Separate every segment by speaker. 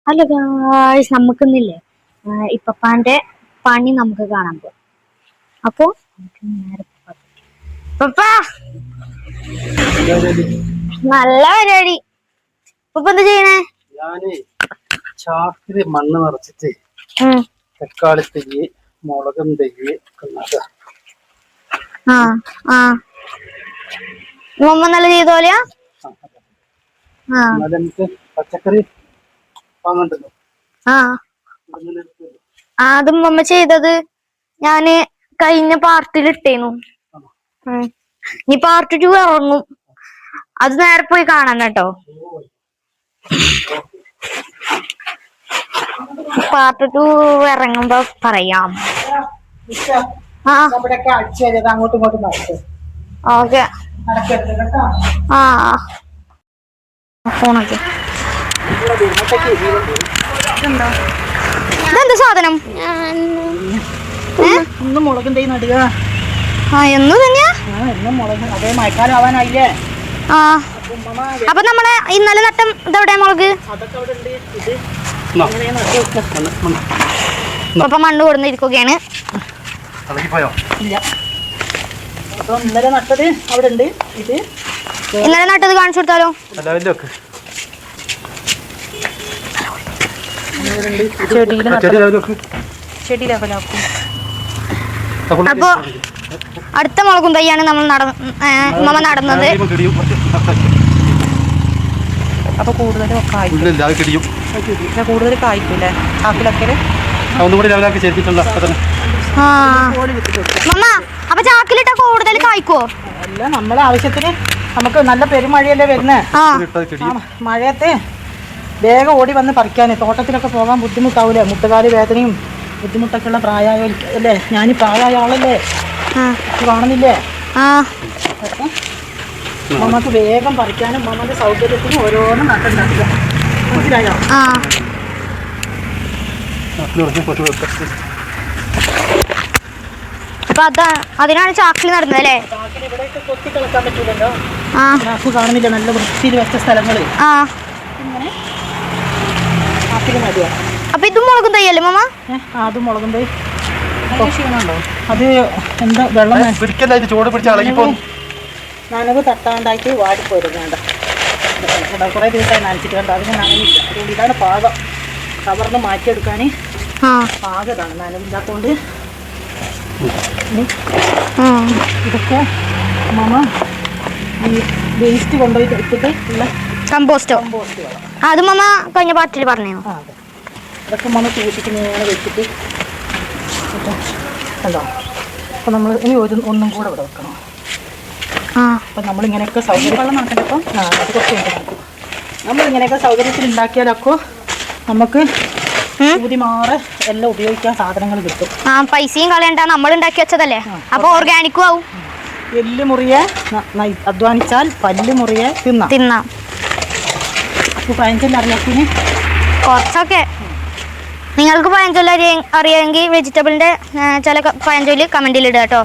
Speaker 1: അല്ല ഗായ്സ് നമുക്കിന്നില്ലേ ഇപ്പപ്പാന്റെ പണി നമുക്ക് കാണാൻ പോകും. അപ്പൊ പപ്പാ നല്ല പരിപാടി. ഇപ്പൊ എന്താ ചെയ്യണേ?
Speaker 2: ഞാന് ചാക്കില് മണ്ണ് നിറച്ചിട്ട് തക്കാളി തെയ്യ് മുളകും തെയ്യ്
Speaker 1: മുമ്പ് നല്ല ചെയ്തോലെയാ.
Speaker 2: നമുക്ക് പച്ചക്കറി വാങ്ങണ്ടല്ലോ.
Speaker 1: അതും മമ്മ ചെയ്തത് ഞാന് കഴിഞ്ഞ പാർട്ടിൽ ഇട്ടേന്നു. ഇനി പാർട്ട് 2 ഇറങ്ങും. അത് നേരെ പോയി കാണാൻ കേട്ടോ. പാർട്ട് 2 ഇറങ്ങുമ്പോ പറയാം.
Speaker 2: അങ്ങോട്ടും ഇങ്ങോട്ടും
Speaker 1: ഓക്കെ. ഫോണൊക്കെ ഇതെന്താ സാധനം?
Speaker 2: മുളകും തൈ നടുക.
Speaker 1: എന്ന് തന്നെയാ?
Speaker 2: അതേ മഴക്കാലം ആവാനായില്ലേ.
Speaker 1: അപ്പൊ നമ്മളെ ഇന്നലെ നട്ടം ഇതെവിടെ മുളക്? അപ്പൊ മണ്ണ് കൊടുന്നിരിക്കുകയാണ്.
Speaker 2: ഇന്നലെ നട്ടത് അവിടെ ഉണ്ട്. ഇത്
Speaker 1: ഇന്നലെ നട്ടത് കാണിച്ചു കൊടുത്താലോ? അപ്പൊ അടുത്ത മുളകും തൈയാണ് നമ്മൾ നടന്നത്.
Speaker 3: അപ്പൊ കൂടുതൽ കായ്ക്കൂലേ ചാക്കിലൊക്കെ?
Speaker 1: അപ്പൊ ചാക്കിലിട്ട കൂടുതൽ കായ്ക്കോ?
Speaker 3: അല്ല, നമ്മളെ ആവശ്യത്തിന് നമുക്ക് നല്ല പെരുമഴയല്ലേ വരുന്നേ. മഴയത്തെ വേഗം ഓടി വന്ന് പറിക്കാന് തോട്ടത്തിലൊക്കെ പോകാൻ ബുദ്ധിമുട്ടാവൂലേ. മുട്ടുകാല് വേദനയും ബുദ്ധിമുട്ടൊക്കെ ഉള്ള പ്രായമായല്ലേ. ഞാൻ പ്രായമായ ആളല്ലേ, കാണുന്നില്ലേ. നമുക്ക് വേഗം പറിക്കാനും മമ്മന്റെ സൗകര്യത്തിനും ഓരോന്നും നട്ടുണ്ടാക്കുക. മനസ്സിലായോ?
Speaker 1: അപ്പൊ അതിനാണ് ചാക്കിൽ നടന്നത് അല്ലേ?
Speaker 3: ചാക്കിൽ ഇവിടെയൊക്കെ കൊത്തി കളക്കാൻ പറ്റൂലല്ലോ. ചാക്ക് കാണുന്നില്ല, നല്ല വൃത്തിയിൽ വെച്ച സ്ഥലങ്ങള്. ഇങ്ങനെ ചാക്കിൽ നടുക.
Speaker 1: അപ്പൊ ഇതും മുളകും തൈയല്ലേ മമ്മ?
Speaker 3: അതും മുളകും തൈ. ക്ഷീണമുണ്ടോ? അത് എന്താ വെള്ളം
Speaker 2: ചൂട് പിടിച്ച
Speaker 3: നനവ് തട്ടാണ്ടായിട്ട് വാടിപ്പോരും. വേണ്ട, കുറേ ദിവസമായി നനച്ചിട്ട് വേണ്ട. അതിന് നനവില്ല. അതുകൊണ്ട് ഇതാണ് പാകം. കവർന്ന് മാറ്റിയെടുക്കാൻ പാകതാണ്. നനവില്ലാത്തതുകൊണ്ട് ഇതൊക്കെ മമ്മ ഈ വേസ്റ്റ് കൊണ്ടുപോയി ഇട്ടിട്ട് ഉള്ള
Speaker 1: കമ്പോസ്റ്റ് അത് മമ്മ കഴിഞ്ഞ പാർട്ടിൽ പറഞ്ഞു.
Speaker 3: അതെ, ഇതൊക്കെ മമ്മ സൂക്ഷിച്ച് ഇങ്ങനെ വെച്ചിട്ട് കണ്ടോ. അപ്പം നമ്മൾ ഇനി ഒന്നും കൂടെ ഇവിടെ വെക്കണം. അപ്പം നമ്മളിങ്ങനെയൊക്കെ സൗകര്യം നടക്കണ്ടപ്പം അത് കുറച്ച് നോക്കും. നമ്മളിങ്ങനെയൊക്കെ സൗകര്യത്തിൽ ഉണ്ടാക്കിയാലൊക്കെ നമുക്ക് മാറെ എല്ലാം ഉപയോഗിക്കാൻ സാധനങ്ങൾ കിട്ടും.
Speaker 1: പൈസയും കളയണ്ട, നമ്മൾ ഉണ്ടാക്കി വെച്ചതല്ലേ. അപ്പൊ ഓർഗാനിക്കും ആവും.
Speaker 3: എല്ല് മുറിയെ അധ്വാനിച്ചാൽ പല്ല് മുറിയെ തിന്നാം. അപ്പൊ പഴഞ്ചൊല്ല് അറിയാത്തിന്
Speaker 1: കുറച്ചൊക്കെ നിങ്ങൾക്ക് പഴഞ്ചൊല്ല് അറിയാമെങ്കിൽ വെജിറ്റബിളിന്റെ ചില പഴഞ്ചൊല്ല് കമന്റിൽ ഇടുക കേട്ടോ.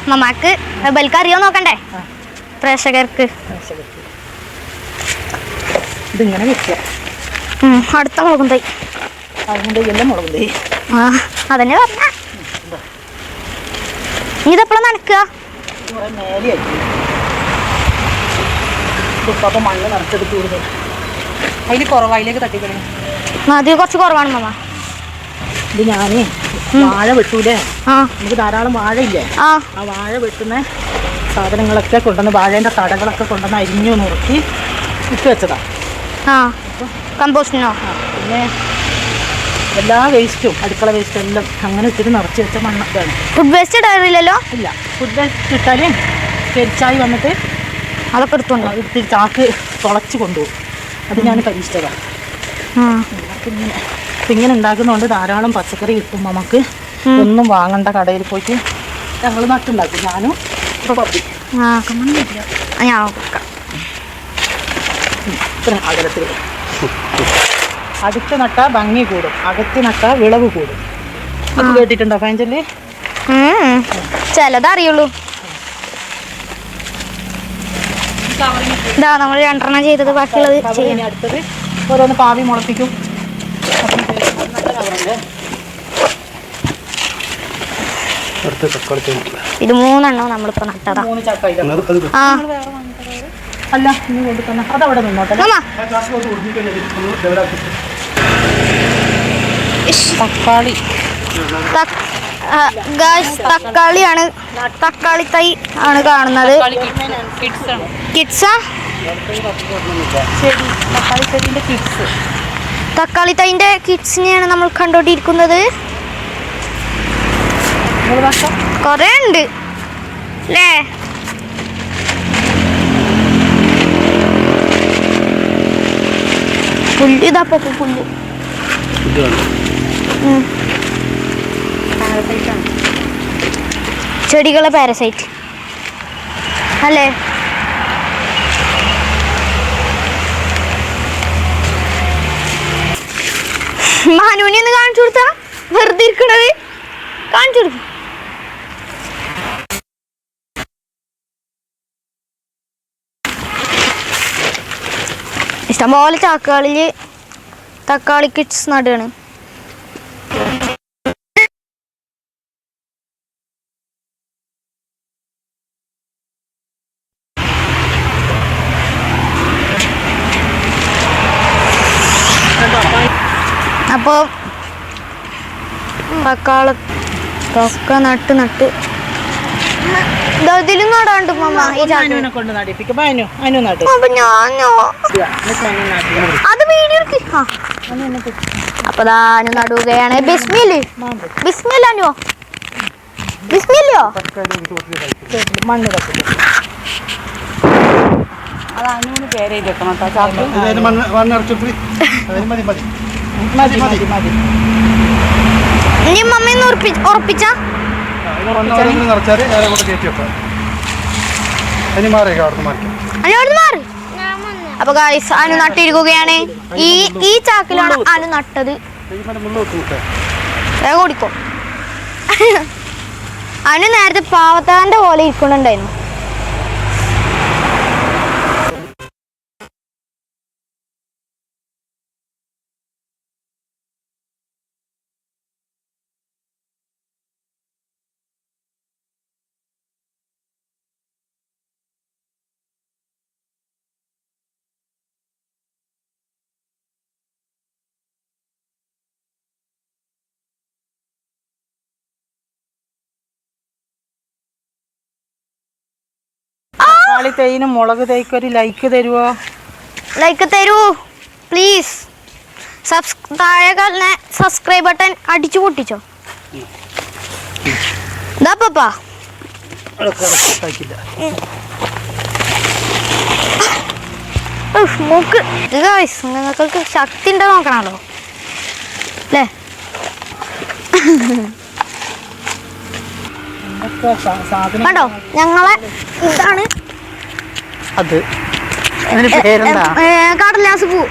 Speaker 1: മമ്മാക്ക് ബൽക്ക് അറിയോ നോക്കണ്ടേ പ്രേക്ഷകർക്ക്.
Speaker 3: ഇതിങ്ങനെ വെക്കുക.
Speaker 1: അടുത്ത മുളകും തൈ
Speaker 3: അതിൻ്റെ എല്ലാം മുളകും തൈ.
Speaker 1: അതന്നെ പറഞ്ഞ ഇതെപ്പോഴും നനക്കുക.
Speaker 3: ഇപ്പം മണ്ണ് നിറച്ചെടുത്ത് കൂടുതൽ അതിൽ കുറവായിലേക്ക് തട്ടിക്കളയും.
Speaker 1: അത് കുറച്ച് കുറവാണ് മമ്മ.
Speaker 3: ഇത് ഞാനേ വാഴ വെട്ടൂലേ, നമുക്ക് ധാരാളം വാഴയില്ലേ. ആ വാഴ വെട്ടുന്ന സാധനങ്ങളൊക്കെ കൊണ്ടുവന്ന് വാഴേൻ്റെ തടകളൊക്കെ കൊണ്ടുവന്ന് അരിഞ്ഞു നുറുക്കി ഇട്ട് വെച്ചതാ.
Speaker 1: കമ്പോസ്റ്റിനോ?
Speaker 3: പിന്നെ എല്ലാ വേസ്റ്റും അടുക്കള വേസ്റ്റ് എല്ലാം അങ്ങനെ ഇട്ടിട്ട് നിറച്ച് വെച്ച മണ്ണൊക്കെയാണ്.
Speaker 1: Food waste ഇടാറില്ലല്ലോ?
Speaker 3: ഇല്ല, ഫുഡ് വേസ്റ്റ് ഇട്ടാൽ പെരിച്ചായി വന്നിട്ട്
Speaker 1: അതൊക്കെ എടുത്തോണ്ട്
Speaker 3: ഇത്തിരി ചാക്ക് തുളച്ച് കൊണ്ടുപോകും. അത് ഞാൻ പരീക്ഷിച്ചതാണ്. ഇങ്ങനെ ഉണ്ടാക്കുന്നതുകൊണ്ട് ധാരാളം പച്ചക്കറി കിട്ടും. നമുക്ക് ഒന്നും വാങ്ങണ്ട, കടയിൽ പോയിട്ട് ഞങ്ങൾ നട്ടുണ്ടാക്കും. ഞാനും ഇപ്പോൾ പപ്പി ഇത്ര അകലത്തിൽ. അടുത്ത് നട്ടാൽ ഭംഗി കൂടും, അകത്ത് നട്ടാൽ വിളവ് കൂടും. അത് കേട്ടിട്ടുണ്ടോ പഴഞ്ചൊല്ല്?
Speaker 1: ചിലതറിയുള്ളൂ. നമ്മൾ 2 ചെയ്തത് ബാക്കിയുള്ളത്
Speaker 3: അടുത്തത് ഓരോന്ന് പാവി മുളപ്പിക്കും. നല്ല കവറുണ്ട്.
Speaker 1: ഇത് 3 എണ്ണം നമ്മളിപ്പോ നട്ടതാ.
Speaker 3: 3 ചക്ക.
Speaker 1: ആ
Speaker 3: അല്ല ഇനി കൊടുക്കുന്ന അതവിടെ നിന്നോട്ടെ. തക്കാളി
Speaker 1: തക്കാളിയാണ്, തക്കാളി തൈ ആണ് കാണുന്നത്. കിഡ്സാ
Speaker 3: തക്കാളി ചെടിന്റെ കിഡ്സ്.
Speaker 1: തക്കാളി തൈന്റെ കിഡ്സിനെയാണ് നമ്മൾ കണ്ടോണ്ടിരിക്കുന്നത്. കൊറേ ഉണ്ട് അല്ലേ? പുല്ല് ഇതാപ്പോ പുല്ല്. ചെടികളെ പാരസൈറ്റ് അല്ലേ? മാനുവിനെ ഒന്ന് കാണിച്ചു കൊടുത്താ വെറുതെ ഇരിക്കണത് കാണിച്ചു കൊടുക്കും. ഇഷ്ടംപോലെ ചാക്കുകളില് തക്കാളി കിഡ്സ് നടുകയാണ്. അപ്പോൾ തക്കാളൊക്കെ നട്ട് ഇതിലും നടാണ്ട്
Speaker 3: കൊണ്ട് നടിപ്പിക്കും. നട്ടു.
Speaker 1: അപ്പൊ ഞാനോ അത് വീഡിയോ അപ്പൊ ഞാനും നടുകയാണ്. ബിസ്മില്ലോ ബിസ്മില്ലോ ബിസ്മില്ലോ
Speaker 3: മണ്ണ് തട്ടി അത് അനുവിന് പേര് വെക്കണം കേട്ടോ. മതി മതി മതി.
Speaker 1: ഇനി മമ്മീന്ന് ഉറപ്പിച്ച അപ്പൊ ഗായ്സ് അനു നട്ടിരിക്കുകയാണ്. ഈ ചാക്കിലാണ് അനു നട്ടത്. ഓടിക്കോ. അനു നേരത്തെ പാവത്താന്റെ പോലെ ഇരിക്കുന്നുണ്ടായിരുന്നു.
Speaker 3: തക്കാളി തൈനും മുളക് തൈക്കൊരു ലൈക്ക് തരുവോ?
Speaker 1: ലൈക്ക് തരൂ പ്ലീസ്. താഴെ സബ്സ്ക്രൈബ് ബട്ടൺ അടിച്ചു പൊട്ടിച്ചോ. ഇതാപ്പാ മൂക്ക് നിങ്ങൾക്ക് ശക്തി ഉണ്ടോ നോക്കണല്ലോ അല്ലേ? കണ്ടോ ഞങ്ങളെ ഇതാണ്
Speaker 3: അത്
Speaker 1: കടലാസ് പൂ.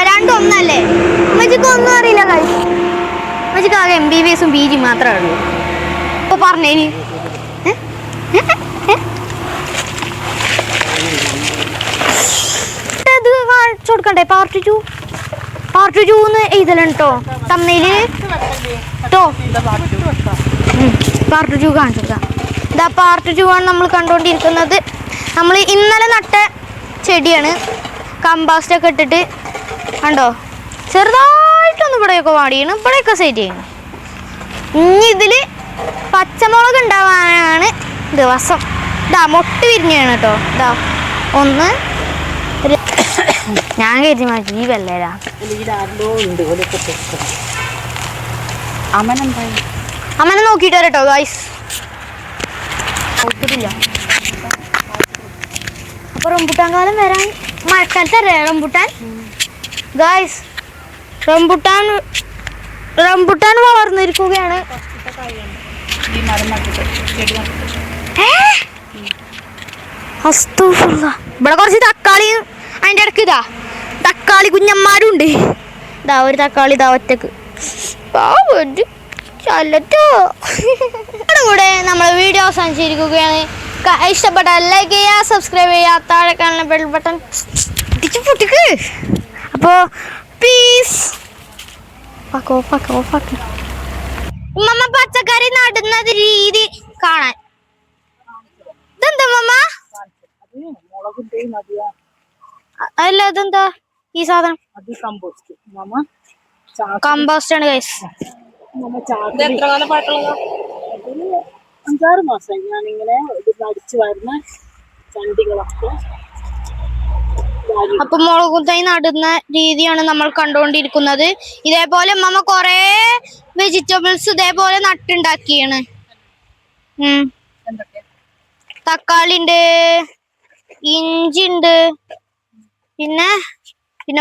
Speaker 1: രണ്ടും ഒന്നല്ലേ? ഉമ്മച്ചിക്ക് ഒന്നും അറിയില്ല. ഉമ്മച്ചിക്ക് ആകെ MBBS PG മാത്രമേ ഉള്ളൂ. ഇപ്പൊ പറഞ്ഞേനി ഇത് കാണിച്ചു കൊടുക്കണ്ടേ? പാർട്ട് 2 എഴുതലാണ് കേട്ടോ തമ്മില് കേട്ടോ. പാർട്ട് 2 കാണിച്ചു കൊടുക്കാം. ഇതാ പാർട്ട് 2 ആണ് നമ്മൾ കണ്ടുകൊണ്ടിരിക്കുന്നത്. നമ്മൾ ഇന്നലെ നട്ട ചെടിയാണ്. കമ്പാസ്റ്റ് ഒക്കെ ഇട്ടിട്ട് കണ്ടോ ചെറുതായിട്ടൊന്ന് ഇവിടെയൊക്കെ വാടിയാണ്. ഇവിടെയൊക്കെ സെറ്റ് ചെയ്യണം. ഇനി ഇതിൽ പച്ചമുളക് ഉണ്ടാവാനാണ് ദിവസം. ഇതാ മൊട്ട് വിരിഞ്ഞാണ് കേട്ടോ. ഇതാ ഒന്ന് ഞാൻ കരുതി മാറ്റി ഈ വെള്ളേരാ. അമ്മനെ നോക്കിയിട്ട് വരട്ടോ ഗായ്സ്. നോക്കിയിട്ടില്ല. അപ്പൊ റംബുട്ടാൻ കാലം വരാൻ മഴക്കാലത്തല്ലേ റംബുട്ടാൻ ഗായ്സ്. റംബുട്ടാൻ വളർന്നിരിക്കുകയാണ്. ഇവിടെ കുറച്ച് തക്കാളി അതിൻ്റെ ഇടയ്ക്ക് ഇതാ തക്കാളി കുഞ്ഞന്മാരും ഉണ്ട്. ഇതാ ഒരു തക്കാളി ഇതാ ഒറ്റക്ക് ചല്ലറ്റോ. കൂടെ നമ്മൾ വീഡിയോ അവസാനിച്ചിരിക്കുകയാണ്. ഇഷ്ടപ്പെട്ടാൽ ലൈക്ക് ചെയ്യുക, സബ്സ്ക്രൈബ് ചെയ്യുക, താഴെ കാണുന്ന ബെൽ ബട്ടൺ പൊട്ടിക്ക്. അപ്പോൾ പീസ്. മമ്മ പച്ചക്കറി നടുന്നത് രീതി കാണാൻ. ഇതെന്താ മമ്മ?
Speaker 3: മുളകും തേയും നദിയാ.
Speaker 1: അല്ല ഇതെന്താ ഈ സാധനം?
Speaker 3: അത് കമ്പോസ്റ്റ്.
Speaker 1: കമ്പോസ്റ്റ് ആണ് ഗൈസ്.
Speaker 3: എത്ര കാലം പാട്ടുള്ളതാ? 5-6 മാസമായി ഞാനിങ്ങനെ അടിച്ചു വരുന്ന ചണ്ടികളൊക്കെ.
Speaker 1: അപ്പൊ മുളകും തൈ നടുന്ന രീതിയാണ് നമ്മൾ കണ്ടുകൊണ്ടിരിക്കുന്നത്. ഇതേപോലെ മമ്മ കൊറേ വെജിറ്റബിൾസ് ഇതേപോലെ നട്ടുണ്ടാക്കിയാണ്. തക്കാളി ഉണ്ട്, ഇഞ്ചി ഉണ്ട്, പിന്നെ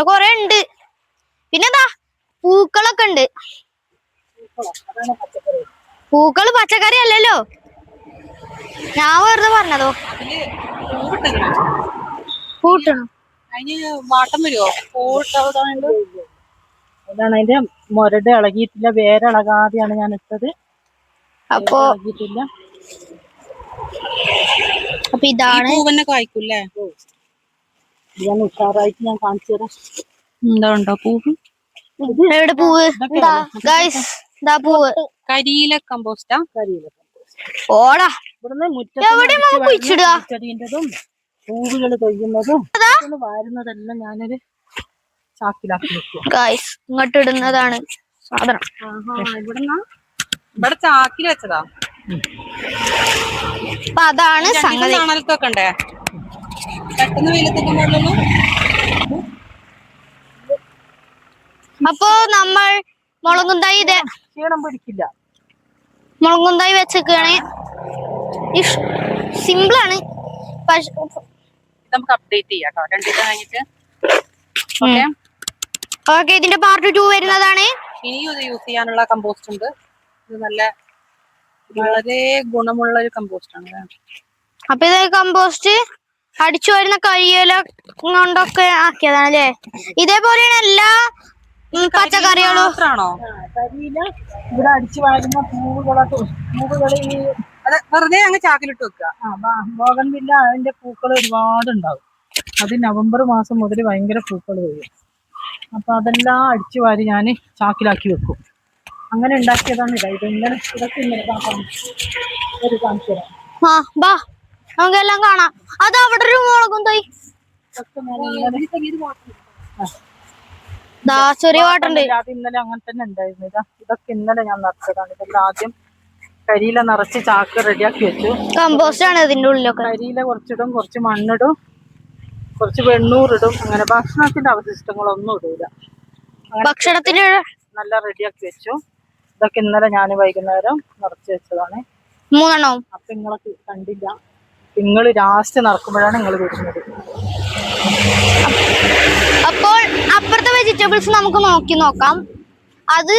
Speaker 1: കൊറേ ഉണ്ട്. പിന്നെന്താ പൂക്കളൊക്കെ ഉണ്ട്. പൂക്കള് പച്ചക്കറി അല്ലല്ലോ, ഞാൻ വെറുതെ പറഞ്ഞതോ. പൂട്ടണം.
Speaker 3: അതിന് വാട്ടം വരുമോ? അതാണ് അതിന്റെ മുരട് ഇളകിയിട്ടില്ല, വേരിളകാതെയാണ് ഞാൻ ഇട്ടത്.
Speaker 1: അപ്പൊ ഇതാണ്
Speaker 3: കായ്ക്കൂല്ലേ? ഞാൻ ഉഷാറായിട്ട് ഞാൻ കാണിച്ചു തരാം. എന്താ ഉണ്ടോ പൂവ്?
Speaker 1: എവിടെ പൂവ്? പൂവ്
Speaker 3: കരിയില കമ്പോസ്റ്റാ. കരിയില
Speaker 1: ഓടാ.
Speaker 3: ഇവിടുന്ന്
Speaker 1: മുറ്റടിച്ചതും
Speaker 3: പൂവുകൾ കൊയ്യുന്നതും വാരുന്നതെല്ലാം ഞാനൊരു ചാക്കിലാക്കി വെക്കും.
Speaker 1: ഇങ്ങോട്ട് ഇടുന്നതാണ് സാധനം.
Speaker 3: ഇവിടെ ചാക്കിൽ വെച്ചതാ.
Speaker 1: അപ്പൊ അതാണ് സംഗതി.
Speaker 3: തണലത്തൊക്കെ പെട്ടെന്ന് വെയിലത്തൊക്കെ.
Speaker 1: അപ്പൊ നമ്മൾ മുളകും തൈ
Speaker 3: ക്ഷീണം പിടിക്കില്ല.
Speaker 1: മുളകും തൈ വെച്ചേക്കാണ്. സിമ്പിളാണ്.
Speaker 3: നമുക്ക് അപ്ഡേറ്റ് ചെയ്യാം കേട്ടോ 2 ദിവസം കഴിഞ്ഞിട്ട്.
Speaker 1: ഓക്കെ, ഇതിന്റെ പാർട്ട് 2 വരുന്നതാണ്.
Speaker 3: ഇനിയും ഇത് യൂസ് ചെയ്യാനുള്ള കമ്പോസ്റ്റ് ഉണ്ട്. ഇത് വളരെ ഗുണമുള്ള ഒരു കമ്പോസ്റ്റ് ആണ്.
Speaker 1: അപ്പൊ ഇത് കമ്പോസ്റ്റ് അടിച്ചു വരുന്ന കരിയില കൊണ്ടൊക്കെ ആക്കിയതാണ് അല്ലേ? ഇതേപോലെയാണ് എല്ലാ പച്ചക്കറികളും.
Speaker 3: കരിയില ഇവിടെ അടിച്ചു വാരുന്ന പൂവുകള് വെറുതെ അങ്ങ് ചാക്കിലിട്ട് വെക്കുക. ബോഗൺവില്ല അതിന്റെ പൂക്കൾ ഒരുപാടുണ്ടാവും. അത് നവംബർ മാസം മുതൽ ഭയങ്കര പൂക്കൾ വരും. അപ്പൊ അതെല്ലാം അടിച്ചു വാരി ഞാൻ ചാക്കിലാക്കി വെക്കും. അങ്ങനെ ഉണ്ടാക്കിയതാണ് ഇതെങ്ങനെ ഇതൊക്കെ ഇങ്ങനെ ഒരു കാണിച്ചു തരാം.
Speaker 1: നമുക്കെല്ലാം കാണാം. അത് അവിടെ ഒരു മുളകും തൈ ചെറിയ വാട്ടുണ്ട്.
Speaker 3: അത് ഇന്നലെ അങ്ങനെ തന്നെ ഉണ്ടായിരുന്നു. ഇതൊക്കെ ഇന്നലെ ഞാൻ നിറച്ചതാണ്. ഇതെല്ലാം ആദ്യം കരിയില നിറച്ച് ചാക്ക് റെഡിയാക്കി വെച്ചു.
Speaker 1: കമ്പോസ്റ്റ് ആണ് ഇതിന്റെ ഉള്ളിലൊക്കെ.
Speaker 3: കരിയില കുറച്ചിടും, കുറച്ച് മണ്ണിടും, കുറച്ച് വെണ്ണൂറിടും. അങ്ങനെ ഭക്ഷണത്തിന്റെ അവശിഷ്ടങ്ങളൊന്നും ഇടൂല.
Speaker 1: ഭക്ഷണത്തിന്
Speaker 3: നല്ല റെഡിയാക്കി വെച്ചു. ഇതൊക്കെ ഇന്നലെ ഞാൻ വൈകുന്നേരം നിറച്ച് വെച്ചതാണ്.
Speaker 1: 3 എണ്ണം.
Speaker 3: അപ്പൊ നിങ്ങളൊക്കെ കണ്ടില്ല. നിങ്ങൾ ലാസ്റ്റ് നടക്കുമ്പോഴാണ് നിങ്ങൾ വരുന്നത്.
Speaker 1: അപ്പോൾ അപ്പുറത്തെ വെജിറ്റബിൾസ് നമുക്ക് നോക്കാം. അത്